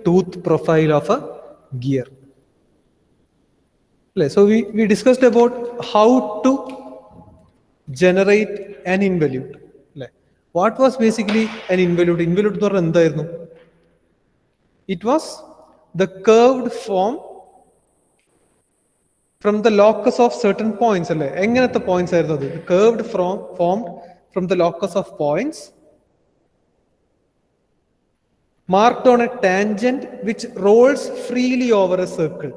tooth profile of a gear. So we discussed about how to generate an involute. What was basically an involute? Involute എന്ന് പറഞ്ഞാൽ എന്തായിരുന്നു? It was the curved form from the locus of certain points. എങ്ങനത്തെ points ആയിരുന്നു അത്? Curved formed from the locus of points marked on a tangent which rolls freely over a circle.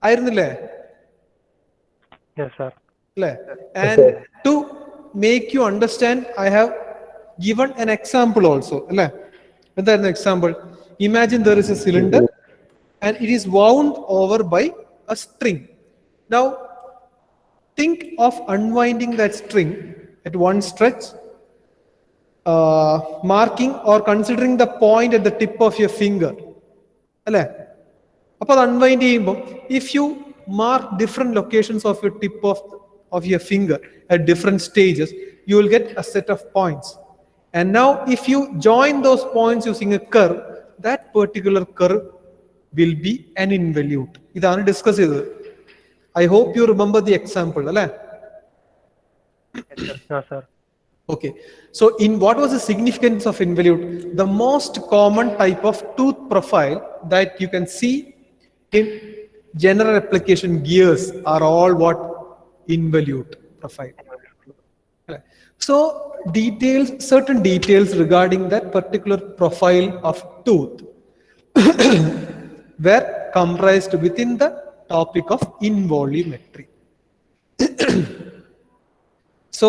ആയിരുന്നില്ലേ? Yes, sir. And to make you understand, I have given an example also. What is the example? Imagine there is a cylinder and it is wound over by a string. Now, think of unwinding that string at one stretch, marking or considering the point at the tip of your finger. Unwind, if you mark different locations of your tip of your finger at different stages, you will get a set of points. And now if you join those points using a curve, that particular curve will be an involute. Idana discuss idu. I hope you remember the example, Yes, sir. Okay. So in what was the significance of involute? The most common type of tooth profile that you can see in general application gears are all what? Involute profile. So certain details regarding that particular profile of tooth were comprised within the topic of involumetry. So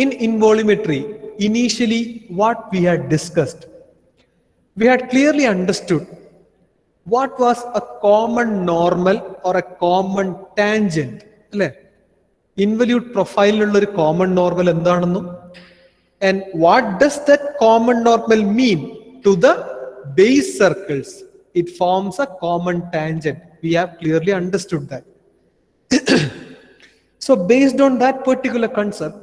in involumetry, initially what we had discussed, we had clearly understood what was a common normal or a common tangent. Involute profile ulla oru common normal endanennu, and what does that common normal mean to the base circles? It forms a common tangent. We have clearly understood that. So based on that particular concept,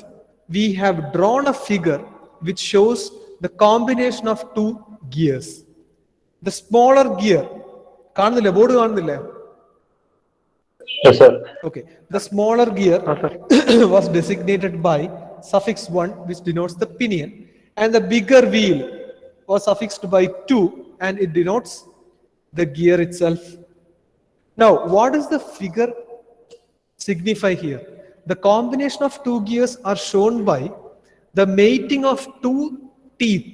we have drawn a figure which shows the combination of two gears. The smaller gear, കാണുന്നില്ലേ? Board കാണുന്നില്ലേ? Yes, sir. Okay. The smaller gear Yes, was designated by suffix 1, which denotes the pinion, and the bigger wheel was suffixed by 2, and it denotes the gear itself. Now, what does the figure signify here? The combination of two gears are shown by the mating of two teeth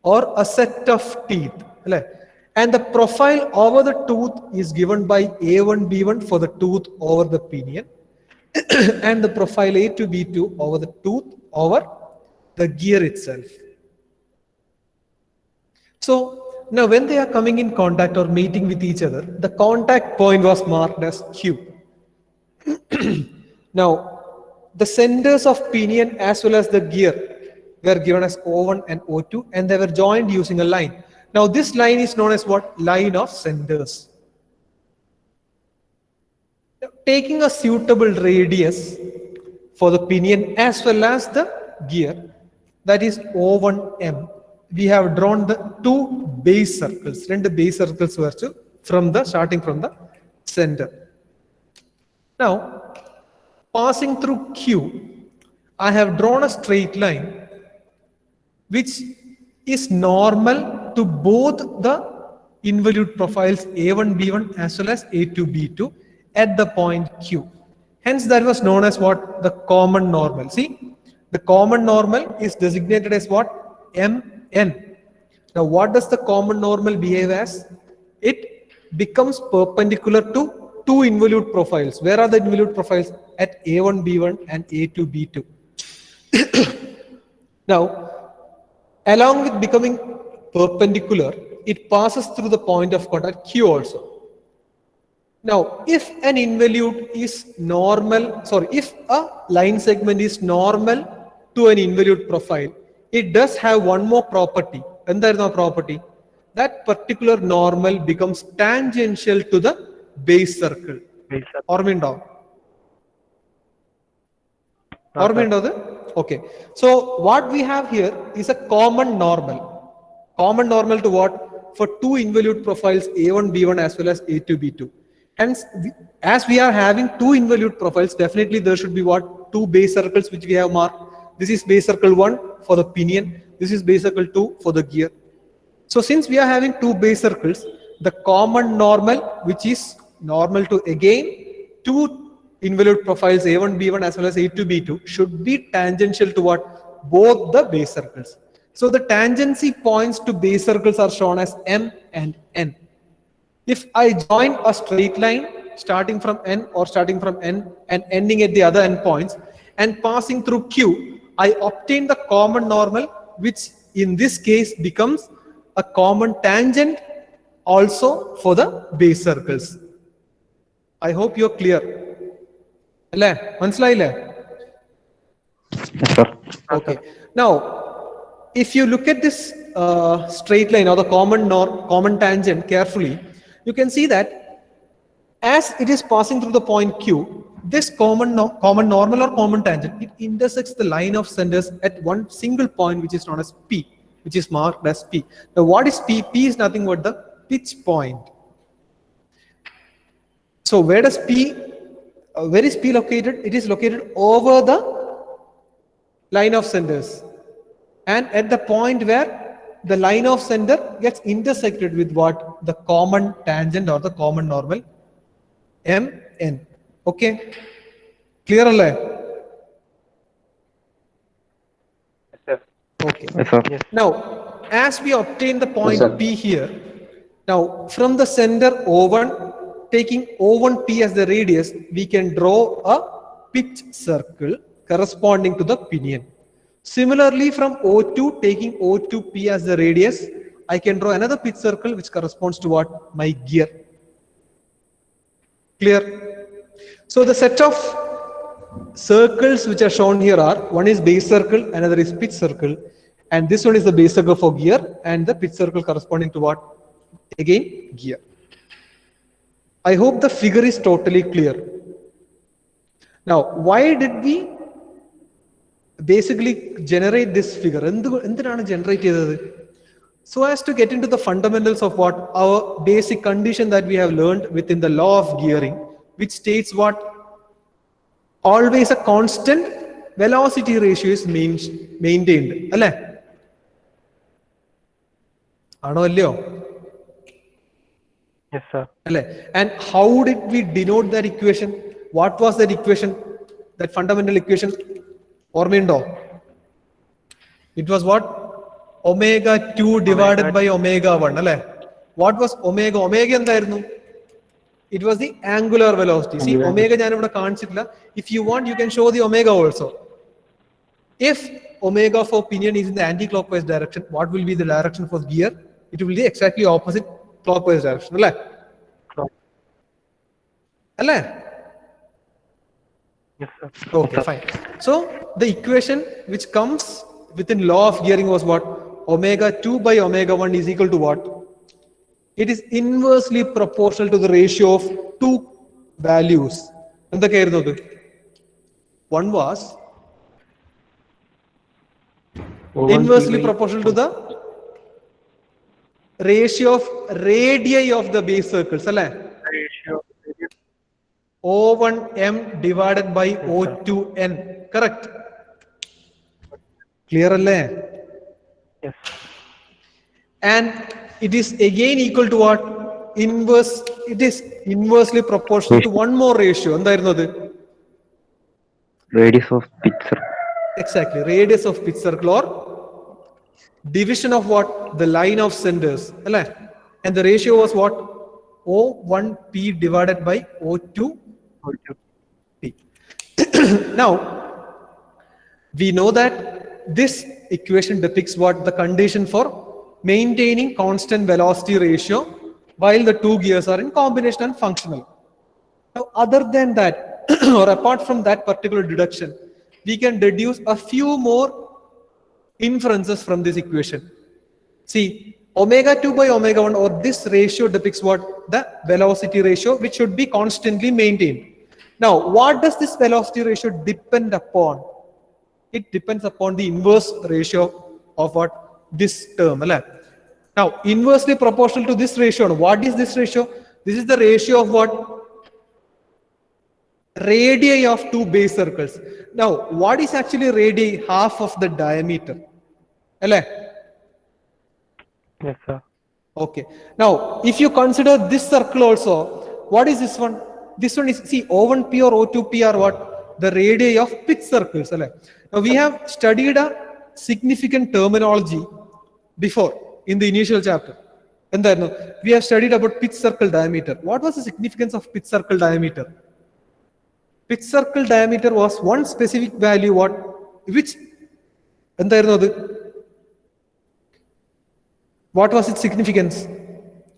or a set of teeth. And the profile over the tooth is given by A1, B1 for the tooth over the pinion, and the profile A2, B2 over the tooth over the gear itself. So now when they are coming in contact or meeting with each other, the contact point was marked as Q. Now the centers of pinion as well as the gear were given as O1 and O2, and they were joined using a line. Now this line is known as what? Line of centers. Taking a suitable radius for the pinion as well as the gear, that is O1M, we have drawn the two base circles. Two base circles were starting from the center. Now, passing through Q, I have drawn a straight line which is normal to both the involute profiles A1, B1 as well as A2, B2 at the point Q. Hence, that was known as what? The common normal. See, the common normal is designated as what? MN. Now, what does the common normal behave as? It becomes perpendicular to two involute profiles. Where are the involute profiles? At A1, B1 and A2, B2. Now, along with becoming perpendicular, it passes through the point of contact Q also. Now, if an involute is normal, if a line segment is normal to an involute profile, it does have one more property. And there is no property. That particular normal becomes tangential to the base circle. Ormindo? Okay. So what we have here is a common normal. Common normal to what? for two involute profiles A1, B1 as well as A2, B2. Hence, as we are having two involute profiles, definitely there should be what? Two base circles which we have marked. This is base circle 1 for the pinion. This is base circle 2 for the gear. So since we are having two base circles, the common normal, which is normal to again two involute profiles A1, B1 as well as A2, B2, should be tangential to what? Both the base circles. So the tangency points to base circles are shown as M and N. If I join a straight line starting from N or starting from N and ending at the other endpoints and passing through Q, I obtain the common normal, which in this case becomes a common tangent also for the base circles. I hope you're clear. Alle? Manaslayille? Yes, sir. Okay. Now, if you look at this straight line or the common tangent carefully, you can see that as it is passing through the point Q, this common normal or common tangent, it intersects the line of centers at one single point, which is known as P, which is marked as P. Now, what is P? P is nothing but the pitch point. So, where is P located? It is located over the line of centers, and at the point where the line of center gets intersected with what? The common tangent or the common normal, MN. Okay, clear alle? Okay. Yes, sir. Yes. Now, as we obtain the point Yes, sir. P here, now from the center O1, taking O1P as the radius, we can draw a pitch circle corresponding to the pinion. Similarly, from O2, taking O2P as the radius, I can draw another pitch circle which corresponds to what? My gear. Clear? So the set of circles which are shown here are, one is base circle, another is pitch circle, and this one is the base circle for gear and the pitch circle corresponding to what? Again, gear. I hope the figure is totally clear. Now, why did we basically generate this figure? So as to get into the fundamentals of what? Our basic condition that we have learned within the law of gearing, which states what? Always a constant velocity ratio is maintained. Alle? Ano allyo? Yes, sir. And how did we denote that equation? What was that equation? That fundamental equation? Ormindo. It was what? Omega 2 divided by omega 1. What was omega? Omega endairunnu? It was the angular velocity. See, omega jaan ivide kaanichilla. If you want, you can show the omega also. If omega for pinion is in the anti-clockwise direction, what will be the direction for gear? It will be exactly opposite clockwise direction. Yes, sir. Okay, fine. So the equation which comes within law of gearing was what? Omega 2 by omega 1 is equal to what? It is inversely proportional to the ratio of two values. One was inversely proportional to the ratio of radii of the base circles. Ratio. O1M divided by O2N. Correct? Clear alle? Yes. And it is again equal to what? Inverse. It is inversely proportional to one more ratio. Radius of pitch circle. Exactly. Radius of pitch circle or division of what? The line of centers. And the ratio was what? O1P divided by O2P. Now, we know that this equation depicts what? The condition for maintaining constant velocity ratio while the two gears are in combination and functional. Now, other than that, or apart from that particular deduction, we can deduce a few more inferences from this equation. See, omega 2 by omega 1, or this ratio depicts what? The velocity ratio, which should be constantly maintained. Now, what does this velocity ratio depend upon? It depends upon the inverse ratio of what? This term. Now, inversely proportional to this ratio, what is this ratio? This is the ratio of what? Radii of two base circles. Now, what is actually radii? Half of the diameter. Alle? Yes, sir. Okay. Now, if you consider this circle also, what is this one? This one is, see, O1P or O2P are what? The radii of pitch circles. Alle? Now, we have studied a significant terminology before in the initial chapter. And then we have studied about pitch circle diameter. What was the significance of pitch circle diameter? Pitch circle diameter was one specific value, what? Which? What was its significance?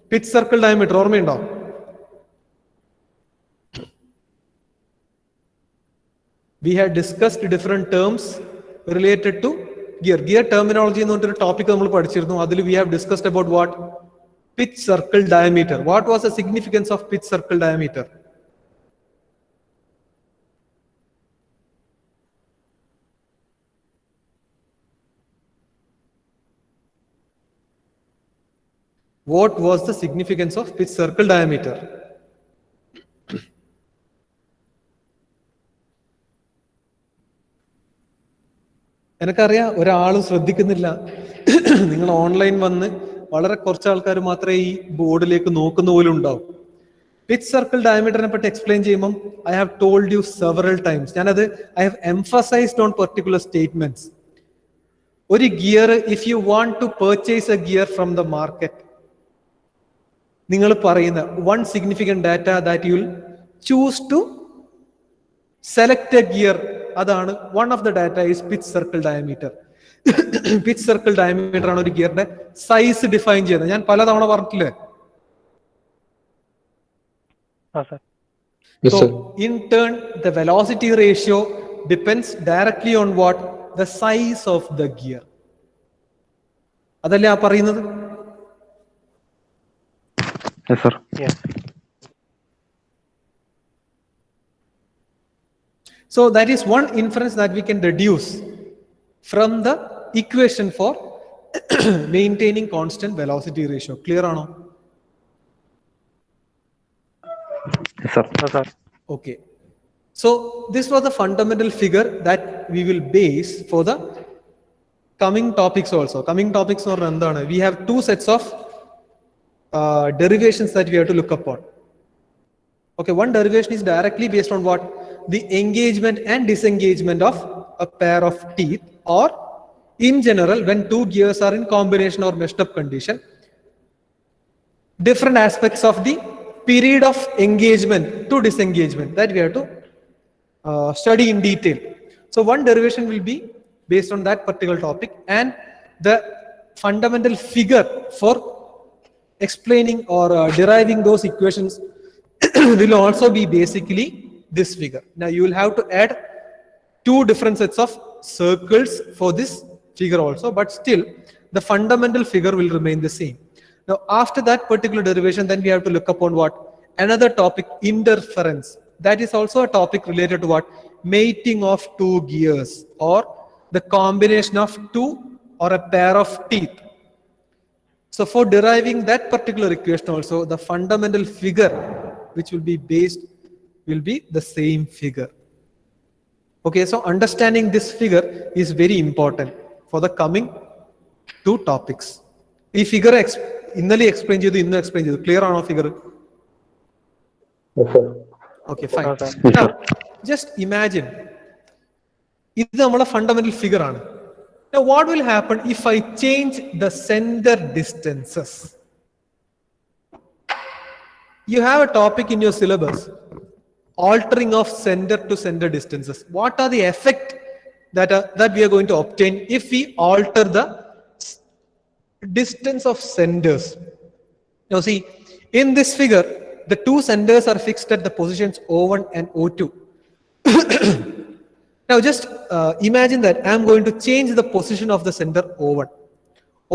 Pitch circle diameter, ഓർമ്മയുണ്ടോ? We had discussed different terms related to gear. Gear terminology എന്ന് പറഞ്ഞൊരു topic നമ്മൾ പഠിച്ചിരുന്നു. അതിൽ we have discussed about what? Pitch circle diameter. What was the significance of pitch circle diameter? What was the significance of pitch circle diameter? എനിക്കറിയാം ഒരാളും ശ്രദ്ധിക്കുന്നില്ല. നിങ്ങൾ online വന്ന് വളരെ കുറച്ച് ആൾക്കാർ മാത്രമേ ഈ ബോർഡിലേക്ക് നോക്കുന്ന പോലും ഉണ്ടാവും. പിച്ച് സർക്കിൾ ഡയമീറ്ററിനെ പറ്റി എക്സ്പ്ലെയിൻ ചെയ്യുമ്പോൾ I have told you several times. ഞാനത് I have emphasised on particular statements. ഒരു gear, if you want to purchase a gear from the market, നിങ്ങൾ പറയുന്ന one significant data that you will choose to select a gear, അതാണ് one of the data is pitch circle diameter. Pitch circle diameter ആണ് ഒരു ഗിയറിന്റെ size define ചെയ്യുന്നത്. ഞാൻ പലതവണ പറഞ്ഞിട്ടില്ലേ? So in turn, the velocity ratio depends directly on what? The size of the gear. അതല്ലേ ആ പറയുന്നത്? Yes, sir. Yes. So that is one inference that we can deduce from the equation for maintaining constant velocity ratio. Clear or no? Yes, sir. Yes, sir. Okay. So this was the fundamental figure that we will base for the coming topics also. Coming topics or endana, we have two sets of derivations that we have to look upon. Okay, one derivation is directly based on what? The engagement and disengagement of a pair of teeth, or in general when two gears are in combination or meshed up condition, different aspects of the period of engagement to disengagement that we have to study in detail. So one derivation will be based on that particular topic, and the fundamental figure for explaining or deriving those equations will also be basically this figure. Now you will have to add two different sets of circles for this figure also, but still the fundamental figure will remain the same. Now after that particular derivation, then we have to look upon what? Another topic, interference. That is also a topic related to what? Mating of two gears, or the combination of two or a pair of teeth. So for deriving that particular equation also, the fundamental figure which will be based will be the same figure. Okay, so understanding this figure is very important for the coming two topics. This figure innally explain cheyidu, innu explain cheyidu. Clear aano figure? Yes, sir. Okay, fine. Okay. Now just imagine ഇത് നമ്മുടെ fundamental figure ആണ്. Now what will happen if I change the center distances? You have a topic in your syllabus, altering of center to center distances. What are the effect that we are going to obtain if we alter the distance of centers? Now see, in this figure, the two centers are fixed at the positions O1 and O2. Now just imagine that I am going to change the position of the center O1.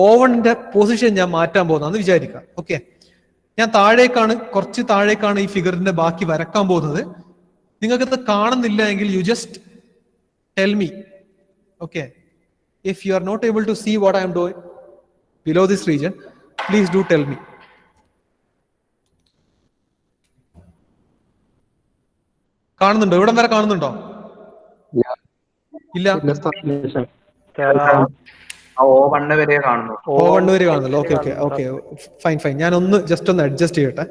O1 ന്റെ position ഞാൻ മാറ്റാൻ പോകുന്നതെന്ന് വിചാരിക്കാം. Okay, ഞാൻ കുറച്ച് താഴേക്കാണ് ഈ ഫിഗറിന്റെ ബാക്കി വരക്കാൻ പോകുന്നത്. നിങ്ങൾക്കത് കാണുന്നില്ല എങ്കിൽ you just tell me. Okay, if you are not able to see what I am doing below this region, Please do tell me. കാണുന്നുണ്ടോ? ഇവിടം വരെ കാണുന്നുണ്ടോ? ഇല്ല. O1 വരെ കാണുന്നു. O1 വരെ കാണുന്നല്ലോ. Okay fine. ഞാൻ ഒന്ന് ജസ്റ്റ് ഒന്ന് അഡ്ജസ്റ്റ് ചെയ്യട്ടെ.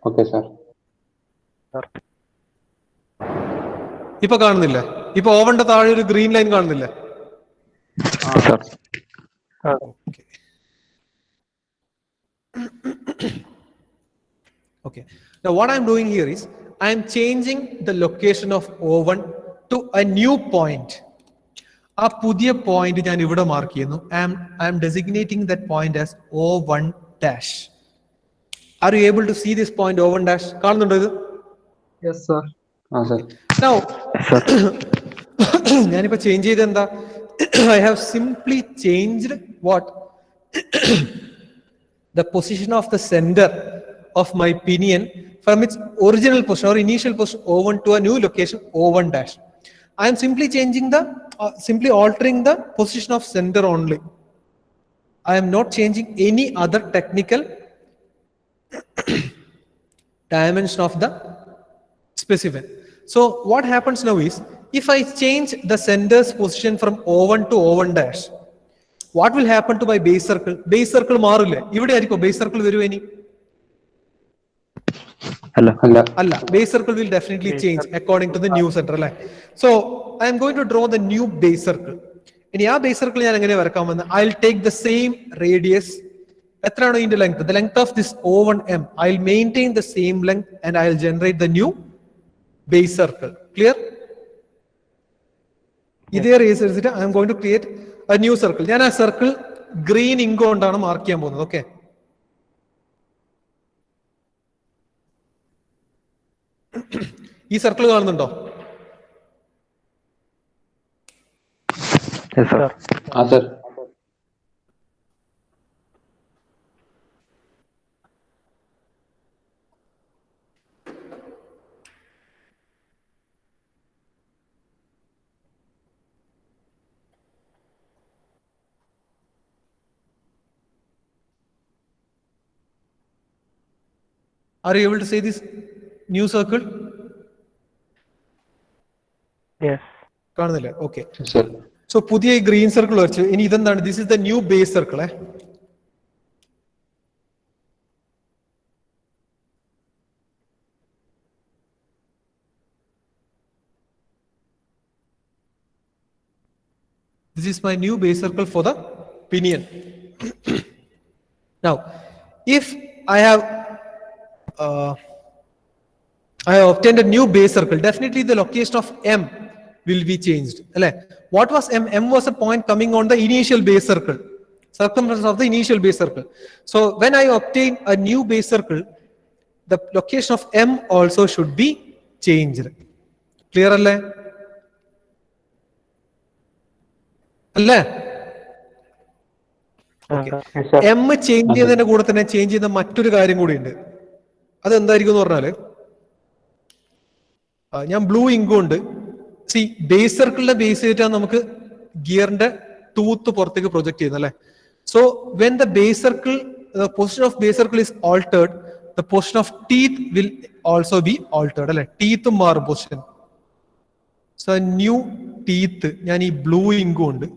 Okay sir. ഇപ്പൊ കാണുന്നില്ല? ഇപ്പൊ ഓവന്റെ താഴെ ഒരു ഗ്രീൻ ലൈൻ കാണുന്നില്ല? Okay. Now what I'm doing here is I'm changing the location of O1 to a new point. ആ പുതിയ പോയിന്റ് ഞാൻ ഇവിടെ മാർക്ക് ചെയ്യുന്നു. I am designating that point as O1 dash. Are you able to see this point O1 dash? കാണുന്നുണ്ടോ ഇത്? Yes sir. Sir. Now ഞാനിപ്പോ change ചെയ്ത് എന്താ? I have simply changed what? The position of the center of my pinion from its original position or initial position O1 to a new location O1 dash. I am simply changing simply altering the position of center only. I am not changing any other technical dimension of the specimen. So what happens now is, if I change the center's position from O1 to O1 dash, what will happen to my base circle? Base circle മാറില്ലേ? ഇവിടെ ആയിരിക്കും base circle വരുവോ ഇനി? അല്ല, base circle will definitely change according to the new center അല്ലേ? So I am going to draw the new base circle. ഇനി ആ base circle ഞാൻ എങ്ങനെ വരക്കാമെന്ന്? I'll take the same radius. എത്രയാണോ ഇതിന്റെ length? The length of this O1M. I'll maintain the same length and I'll generate the new base circle. Clear? ഇതേ rays എടുത്തിട്ട് I am going to create a new circle. ഞാൻ ആ circle green ink കൊണ്ടാണ് mark ചെയ്യാൻ പോകുന്നത്. Okay, ഈ circle കാണുന്നുണ്ടോ? Are you able to see this new circle? Yes. കാണുന്നില്ലേ? ഓക്കെ. സോ പുതിയ ഗ്രീൻ സർക്കിൾ വരച്ചു. ഇനി ഇതെന്താണ്? This is the new base circle. This is my new base circle for the pinion. Now, if I have obtained a new base circle, definitely the location of M will be changed. What was M? M was a point coming on the initial base circle, circumference of the initial base circle. So when I obtain a new base circle, the location of M also should be changed. Clear alle? അല്ലേ? M change ചെയ്തതിന്റെ കൂടെ തന്നെ change ചെയ്യുന്ന മറ്റൊരു കാര്യം കൂടി ഉണ്ട്. അതെന്തായിരിക്കും എന്ന് പറഞ്ഞാല്, ഞാൻ ബ്ലൂ ഇങ്ക് കൊണ്ട് ബേസ് സർക്കിളിന്റെ ബേസ് ചെയ്തിട്ടാണ് നമുക്ക് ഗിയറിന്റെ ടൂത്ത് പുറത്തേക്ക് പ്രൊജക്ട് ചെയ്യുന്നത് അല്ലെ. So when the base circle, the position of base circle is altered, the position of teeth will also be altered അല്ലെ. ടീത്തും മാറും പൊസിഷൻ. സോ ന്യൂ ടീത്ത് ഞാൻ ഈ ബ്ലൂ ഇങ്ക് കൊണ്ട്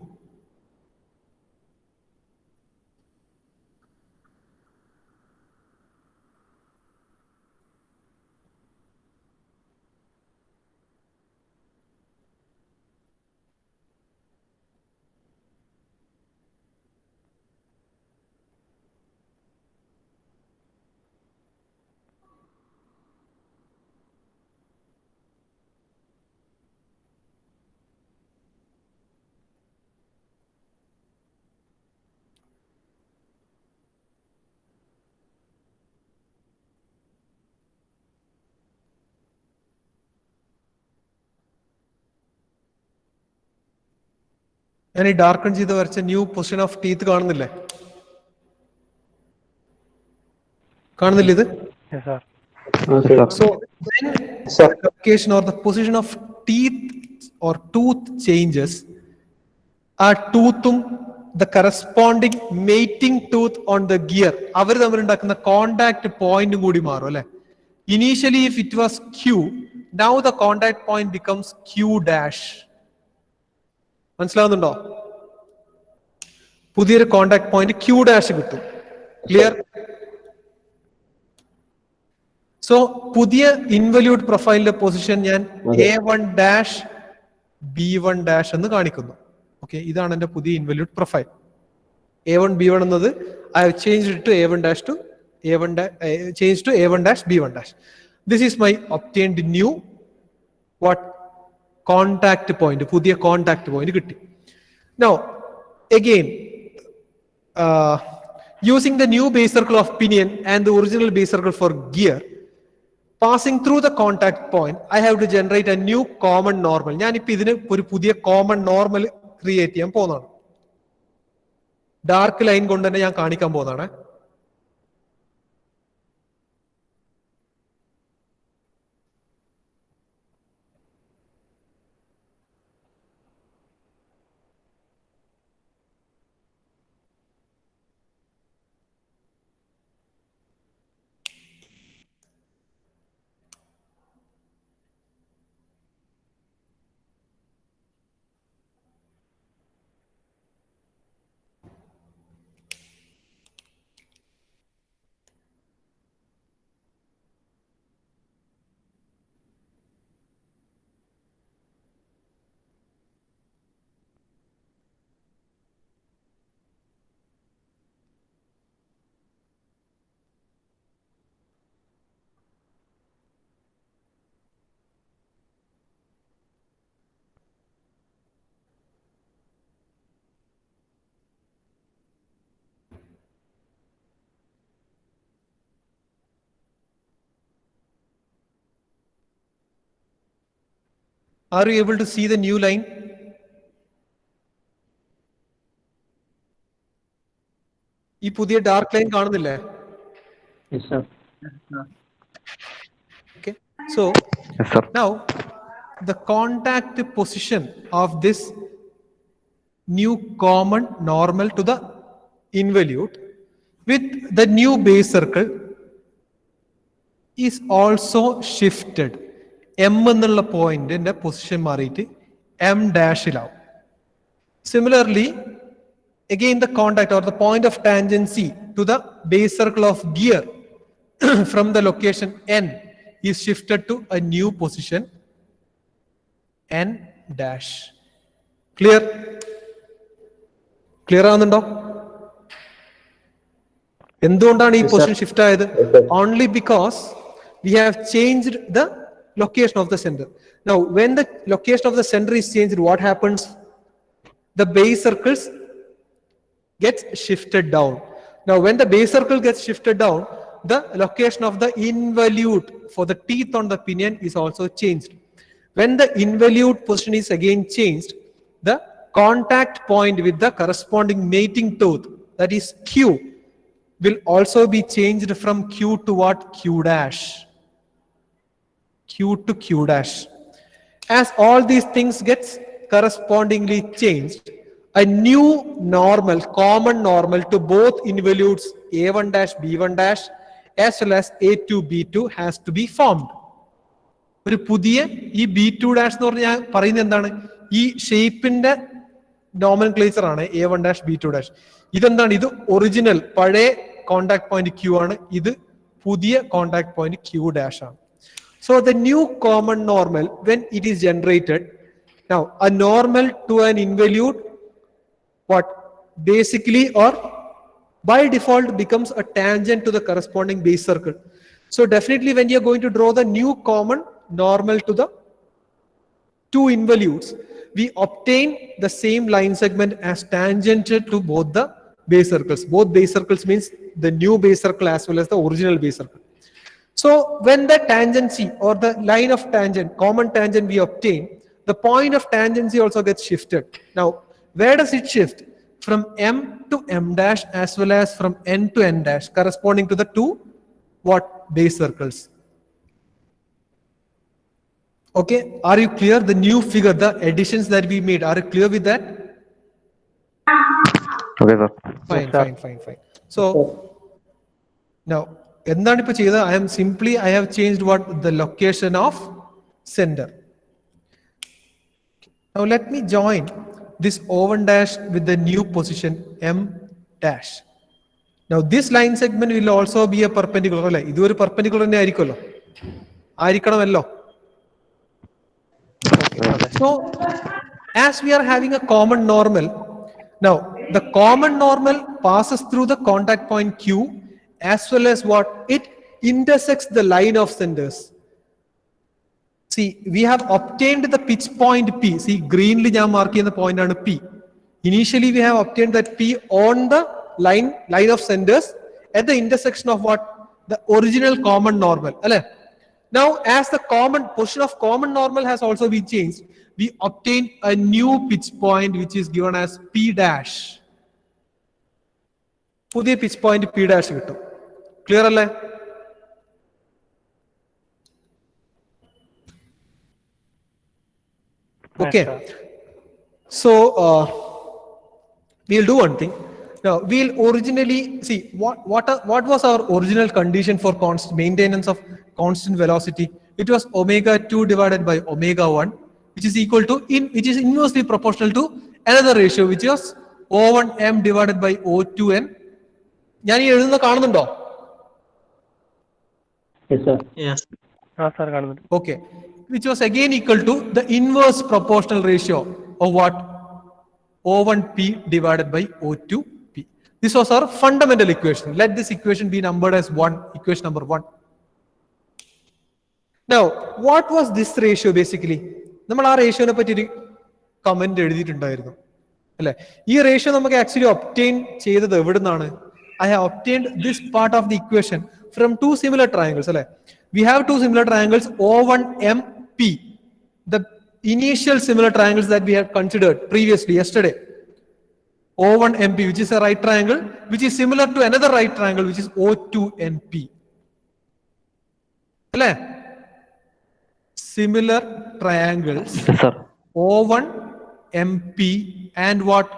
ഞാൻ ഈ ഡാർക്കൺ ചെയ്ത് വരച്ച ന്യൂ പൊസിഷൻ ഓഫ് ടീത്ത് കാണുന്നില്ലേ? കാണുന്നില്ല ഇത്? So when the location or the position of teeth or tooth changes, ആ ടൂത്തും the corresponding mating tooth on the gear. അവർ തമ്മിൽ ഉണ്ടാക്കുന്ന കോണ്ടാക്ട് പോയിന്റ് കൂടി മാറും അല്ലെ. Initially if it was Q, now the contact point becomes Q dash. മനസ്സിലാവുന്നുണ്ടോ? പുതിയൊരു contact point Q dash കിട്ടും. Clear? So പുതിയ ഇൻവല്യൂട്ട് പ്രൊഫൈലിന്റെ പൊസിഷൻ ഞാൻ A1 ഡാഷ് B1 ഡാഷ് എന്ന് കാണിക്കുന്നു. ഓക്കെ, ഇതാണ് എന്റെ പുതിയ ഇൻവല്യൂട്ട് പ്രൊഫൈൽ. A1 B1 എന്നത് I have changed it to A1 dash to A1 changed to A1 dash B1 dash. This is my obtained new what contact point. പുതിയ contact point കിട്ടി. Now again using the new base circle of pinion and the original base circle for gear, passing through the contact point, I have to generate a new common normal. ഞാനിപ്പോൾ ഇതിന് ഒരു പുതിയ common normal create ചെയ്യാൻ പോകുന്നതാണ്. Dark line കൊണ്ട് തന്നെ ഞാൻ കാണിക്കാൻ പോകുന്നതാണ്. Are you able to see the new line? ഈ പുതിയ ഡാർക്ക് ലൈൻ കാണുന്നില്ലേ? Yes, sir. Okay, so Yes, sir. now the contact position of this new common normal to the involute with the new base circle is also shifted. M എന്നുള്ള പോയിന്റിന്റെ position മാറിയിട്ട് M ഡാഷിലാവും. Similarly, again the contact or the point of tangency to the base circle of gear from the location N is shifted to a new position N dash. Clear? Clear ആവുന്നുണ്ടോ? എന്തുകൊണ്ടാണ് ഈ position shift ആയത്? Only because we have changed the location of the center. Now when the location of the center is changed, what happens? The base circles gets shifted down. Now when the base circle gets shifted down, the location of the involute for the teeth on the pinion is also changed. When the involute position is again changed, the contact point with the corresponding mating tooth, that is Q, will also be changed from Q to what? Q dash. Q to Q dash. As all these things gets correspondingly changed, a new normal, common normal to both involutes A1 dash B1 dash as well as A2 B2 has to be formed. ഒരു പുതിയ ഈ B2 dash എന്ന് പറഞ്ഞാൽ പറയുന്നത് എന്താണ്? ഈ ഷേപ്പിന്റെ nomenclature ആണ് A1 dash B2 dash. ഇതെന്താണ്? ഇത് ഒറിജിനൽ പഴയ കോണ്ടാക്ട് പോയിന്റ് Q ആണ്. ഇത് പുതിയ കോണ്ടാക്ട് പോയിന്റ് Q dash ആണ്. So the new common normal, when it is generated, now a normal to an involute, what basically or by default becomes a tangent to the corresponding base circle. So definitely when you are going to draw the new common normal to the two involutes, we obtain the same line segment as tangential to both the base circles. Both base circles means the new base circle as well as the original base circle. So when the tangency or the line of tangent, common tangent we obtain, the point of tangency also gets shifted. Now, where does it shift? From M to M dash as well as from N to N dash, corresponding to the two what? Base circles. Okay, are you clear? The new figure, the additions that we made, are you clear with that? Okay, sir. Fine, Yes, sir. fine. So now, എന്താണ് ഇപ്പോൾ ചെയ്തത്? I have changed what the location of sender. Now let me join this O1 dash with the new position M dash. Now this line segment will also be a perpendicular, അല്ലേ? ഇതൊരു perpendicular തന്നെ ആയിരിക്കുമല്ലോ, ആയിരിക്കണമല്ലോ. So as we are having a common normal, now the common normal passes through the contact point Q as well as what? It intersects the line of centers. See, we have obtained the pitch point P. See, greenly ഞാൻ mark ചെയ്യുന്ന point ആണ് P. Initially we have obtained that P on the line of centers at the intersection of what? The original common normal. അല്ലേ? Now, as the common position of common normal has also been changed, we obtain a new pitch point which is given as P dash. പുതിയ pitch point P dash കിട്ടും. Clear അല്ലേ? Okay. Yes, sir. So we'll do one thing. Now we'll originally see what was our original condition for maintenance of constant velocity. It was omega 2 divided by omega 1, which is equal to which is inversely proportional to another ratio, which was O1m divided by O2n. ഞാൻ ഈ എഴുതുന്ന കാണുന്നുണ്ടോ? Yes, sir. Yes. Ah, sir, കാണുന്നുണ്ട്. Okay, which was again equal to the inverse proportional ratio of what? O1p divided by O2p. This was our fundamental equation. Let this equation be numbered as 1, equation number 1. Now, what was this ratio basically? നമ്മൾ ആ റേഷ്യോനെ പറ്റി ഒരു comment എഴുതിയിട്ടുണ്ടായിരുന്നു അല്ലെ? ഈ ratio നമുക്ക് actually obtain ചെയ്തത് എവിടെ നിന്നാണ്? I have obtained this part of the equation from two similar triangles. We have two similar triangles O1MP, the initial similar triangles that we had considered previously yesterday. O1MP, which is a right triangle, which is similar to another right triangle, which is O2NP. Similar triangles Yes, sir. O1MP and what?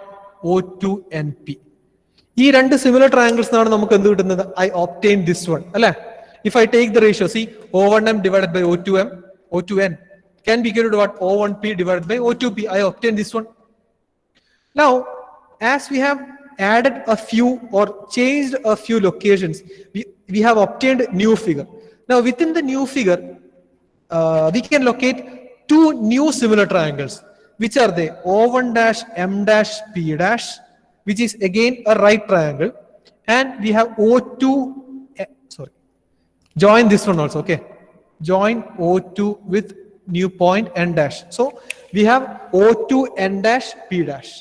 O2NP. ഈ രണ്ട് similar triangles ആണ് നമുക്ക് എന്ത് കിട്ടുന്നത്? I obtained this one, അല്ലേ? If I take the ratio, see, O1m divided by O2n can be equal to what? O1p divided by O2p. I obtained this one. Now, as we have added a few or changed a few locations, we have obtained new figure. Now, within the new figure, we can locate two new similar triangles. Which are they? O1 dash m dash p dash, which is again a right triangle, and we have O2. Join this one also. Okay, join O2 with new point n dash. So we have O2 n dash p dash.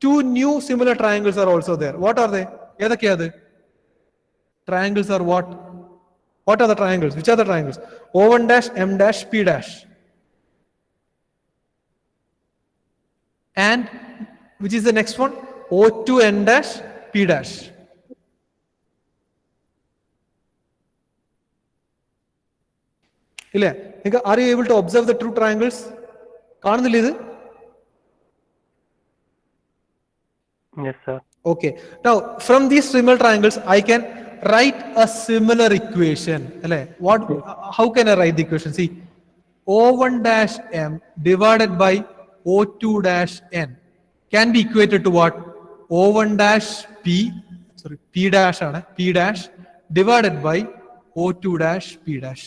Two new similar triangles are also there. What are they? Triangles are what? What are the triangles? Which are the triangles? O1 dash m dash p dash. And which is the next one? O2 n dash p dash. Are you able to observe the two triangles? കാണുന്നില്ല ഇത്? Yes, sir. Okay. Now, from these similar triangles, I can write a similar equation. How can I write the equation? See, O1 dash m divided by O2 dash n can be equated to what? O1 dash p dash divided by O2 dash p dash.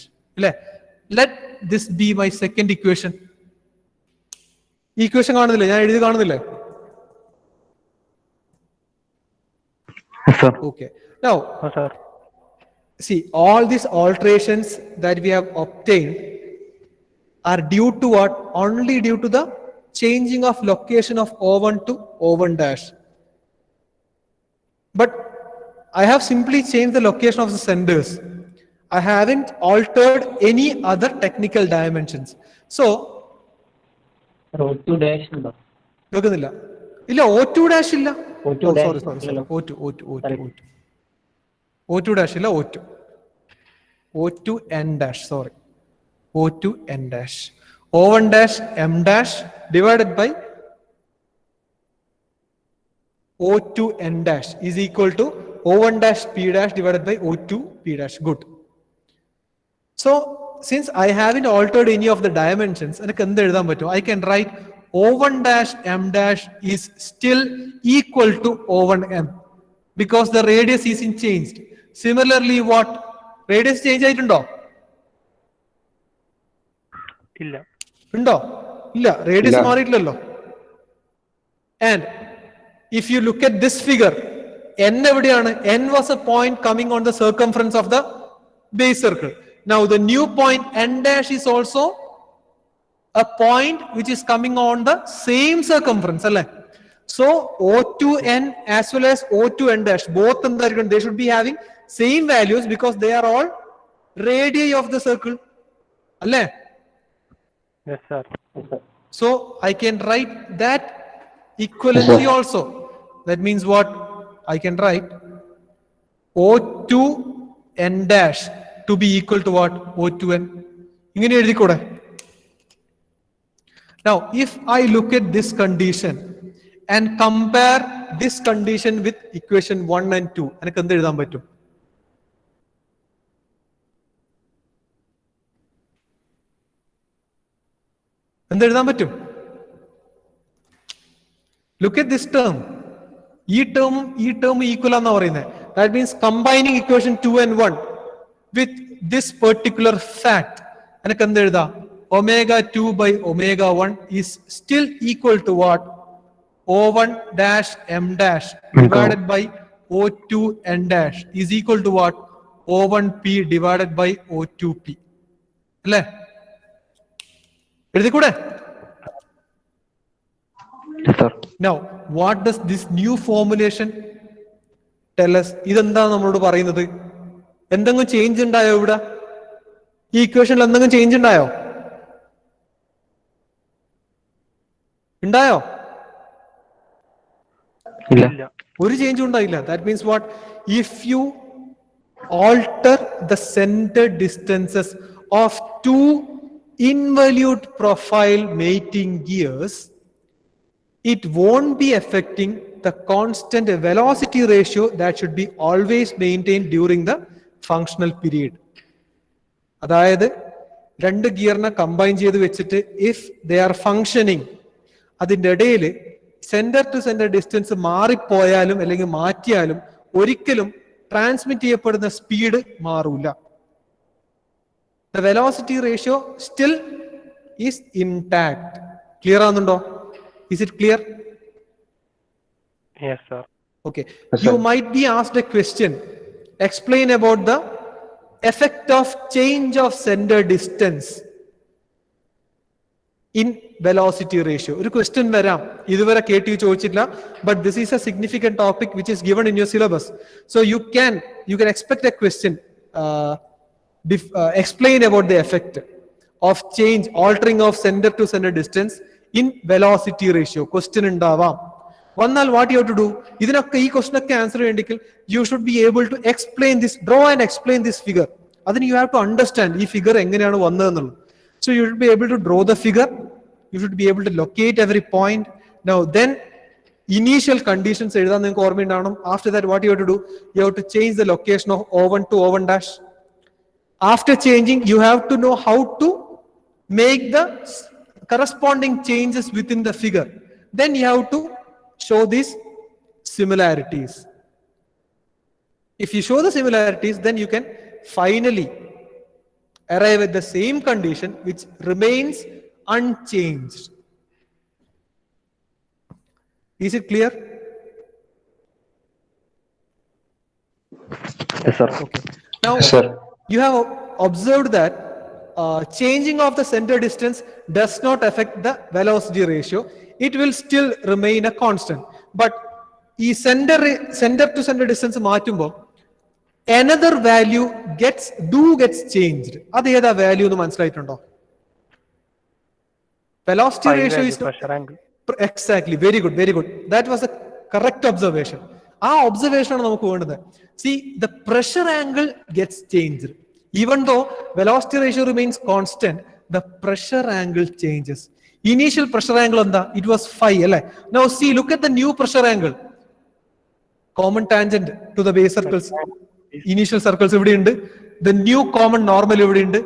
Let this be my second equation. Equation കാണുന്നില്ലേ? ഞാൻ എഴുതി കാണുന്നില്ലേ? Yes, sir. Okay. Now, Ah, sir. see, all these alterations that we have obtained are due to what? Only due to the changing of location of O1 to O1 dash. But I have simply changed the location of the centers. I haven't altered any other technical dimensions. So, O2 dash ഉണ്ടോ? നോക്കുന്നില്ല. ഇല്ല, O2 dash ഇല്ല. O2 dash Sorry. ഇല്ലല്ലോ. O2 dash ഇല്ല, O2 n dash, sorry. O2 n dash. O1 dash m dash divided by O2 n dash is equal to O1 dash P dash divided by O2 P dash. Good. So since I haven't altered any of the dimensions, I can write O1 dash M dash is still equal to O1 M because the radius isn't changed. Similarly, what? Radius change ആയിട്ടുണ്ടോ? ഇല്ല. ഉണ്ടോ? ഇല്ല, radius ഇല്ല. മാറിയിട്ടില്ലല്ലോ. And if you look at this figure, n എവിടെയാണ്? N was a point coming on the circumference of the base circle. Now the new point n dash is also a point which is coming on the same circumference, alle? So O2n as well as O2n dash, both they should be having same values because they are all radii of the circle, alle? Yes, sir. So I can write that equivalency also. That means what? I can write O2 n dash to be equal to what? O2n. Now, if I look at this condition and compare this condition with equation 1 and 2, എനിക്ക് എന്ത് എഴുതാൻ പറ്റും? എന്ത് എഴുതാൻ പറ്റും? Look at this term. ഈ term equal ആണെന്നാ പറയുന്നത്. That means combining equation 2 and 1 with this particular fact, എനിക്ക് എന്ത് എഴുതാം? Omega 2 by omega 1 is still equal to what? O1 dash M dash divided by O2 N dash is equal to what? O1P divided by O2P. അല്ലേ? എഴുതിക്കൂടെ? Yes, sir. Now, what does this new formulation tell us? ഇതെന്താണ് നമ്മളോട് പറയുന്നത്? എന്തെങ്കിലും change ഉണ്ടായോ ഇവിടെ? ഈ ഇക്വേഷനിൽ എന്തെങ്കിലും ചേഞ്ച് ഉണ്ടായോ? ഉണ്ടായോ? ഇല്ല. ഒരു ചേഞ്ച് ഉണ്ടായില്ല. That means what? If you alter the center distances of two involute profile mating gears, it won't be affecting the constant velocity ratio that should be always maintained during the functional period. അതായത് രണ്ട് ഗിയറിനെ combine ചെയ്ത് വെച്ചിട്ട് if they are functioning, അതിൻ്റെ ഇടയിൽ centre to centre distance മാറിപ്പോയാലും അല്ലെങ്കിൽ മാറ്റിയാലും ഒരിക്കലും transmit ചെയ്യപ്പെടുന്ന speed മാറൂല. The velocity ratio still is intact. Clear ആണെന്നുണ്ടോ? Is it clear? Yes, sir. Okay. Yes, You sir. might be asked a question. Explain about the effect of change of center distance in velocity ratio. ഒരു question വരാം. ഇതുവരെ കേട്ടി ചോദിച്ചിട്ടില്ല. But this is a significant topic which is given in your syllabus. So you can expect a question. Explain about the effect of change, altering of center to center distance in velocity ratio. Question ഉണ്ടാവാം. വന്നാൽ what you have to do? ഇതിനൊക്കെ ഈ question ഒക്കെ answer ചെയ്യണമെങ്കിൽ you should be able to explain this, draw and explain this figure. അതിന് you have to understand ഈ figure എങ്ങനെയാണ് വന്നതെന്നുള്ളത്. So you should be able to draw the figure. You should be able to locate every point. Now then initial conditions എഴുതാൻ നിങ്ങൾക്ക് ഓർമ്മയുണ്ടാവണം. After that what you have to do? You have to change the location of O1 to O1 dash. After changing, you have to know how to make the corresponding changes within the figure. Then you have to show these similarities. If you show the similarities, then you can finally arrive at the same condition which remains unchanged. Is it clear? Yes, sir. Okay. Now, Yes, sir. you have observed that changing of the center distance does not affect the velocity ratio. It will still remain a constant. But center to center distance മാറ്റുമ്പോൾ another value gets changed. അത് ഏതാ value എന്ന് മനസ്സിലായിട്ടുണ്ടോ? Velocity ratio is pressure angle. Exactly. Very good. That was a correct observation. ആ observation ആണ് നമുക്ക് വേണ്ടത്. See, the pressure angle gets changed. Even though velocity ratio remains constant, the pressure angle changes. Initial pressure angle എന്താ? It was phi, അല്ലേ? Now see, look at the new pressure angle. common tangent to the base circles, initial circles ഇവിടെയുണ്ട്, the new common normal ഇവിടെയുണ്ട്.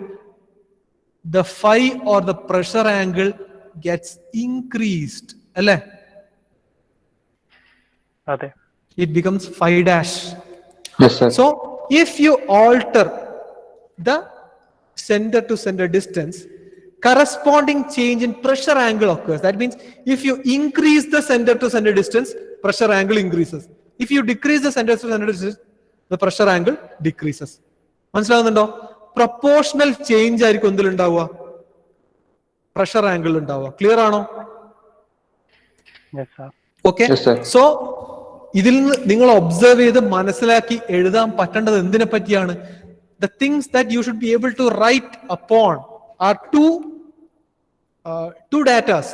The phi or the pressure angle gets increased, അല്ലേ? അതെ. It becomes phi dash. Yes, sir. So if you alter the center to center distance, corresponding change in pressure angle occurs. That means if you increase the center to center distance, pressure angle increases. If you decrease the center to center distance, the pressure angle decreases. മനസ്സിലാവുന്നുണ്ടോ? Proportional change ആയിരിക്കും എന്തിലുണ്ടാവുക, pressure angle ഉണ്ടാവുക. Clear ആണോ? Yes, sir. Okay. Yes, sir. So ഇതിൽ നിന്ന് നിങ്ങൾ observe ചെയ്ത് മനസ്സിലാക്കി എഴുതാൻ പറ്റേണ്ടത് എന്തിനെ പറ്റിയാണ്? The things that you should be able to write upon are two datas.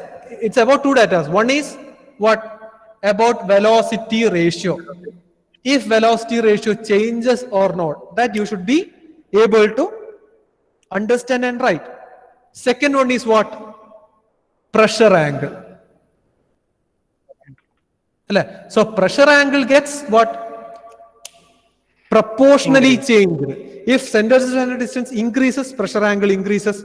It's about two datas. One is what? About velocity ratio. If velocity ratio changes or not, that you should be able to understand and write. Second one is what? Pressure angle. So pressure angle gets what? Proportionally changed. If center to center distance increases, pressure angle increases.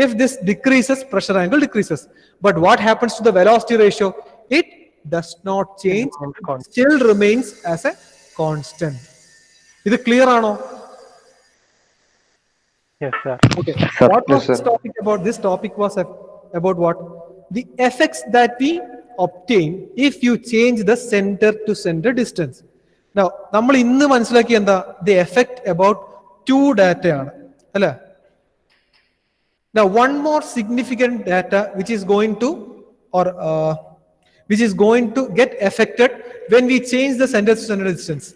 If this decreases, pressure angle decreases. But what happens to the velocity ratio? It does not change. It still remains as a constant. Is it clear or no? Yes, sir. Okay. Sir. What was Yes, this sir. topic about? This topic was about what? The effects that we obtain if you change the center to center distance. Now, നമ്മൾ ഇന്ന് മനസ്സിലാക്കി എന്താ? The effect about two data ആണ്, അല്ലേ? Now, one more significant data which is going to get affected when we change the center to center distance.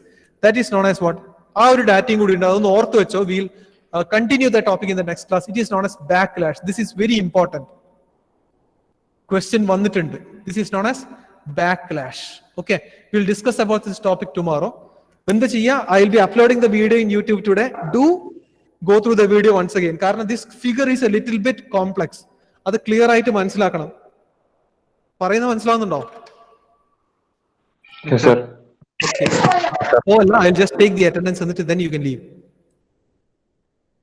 That is known as what? ആ ഒരു ഡാറ്റയും കൂടി ഉണ്ട്, അതൊന്ന് ഓർത്ത് വെച്ചോ. We'll continue the topic in the next class. It is known as backlash. This is very important. Question വന്നിട്ടുണ്ട്. This is known as backlash. Okay, we'll discuss about this topic tomorrow. എന്ത് ചെയ്യാ? I will be uploading the video in YouTube today. Do go through the video once again. കാരണം this figure is a little bit complex. അത് clear ആയിട്ട് മനസ്സിലാക്കണം. പറയുന്നത് മനസ്സിലാവുന്നുണ്ടോ? Yes, sir. Okay. Oh, no, I'll just take the attendance and then you can leave.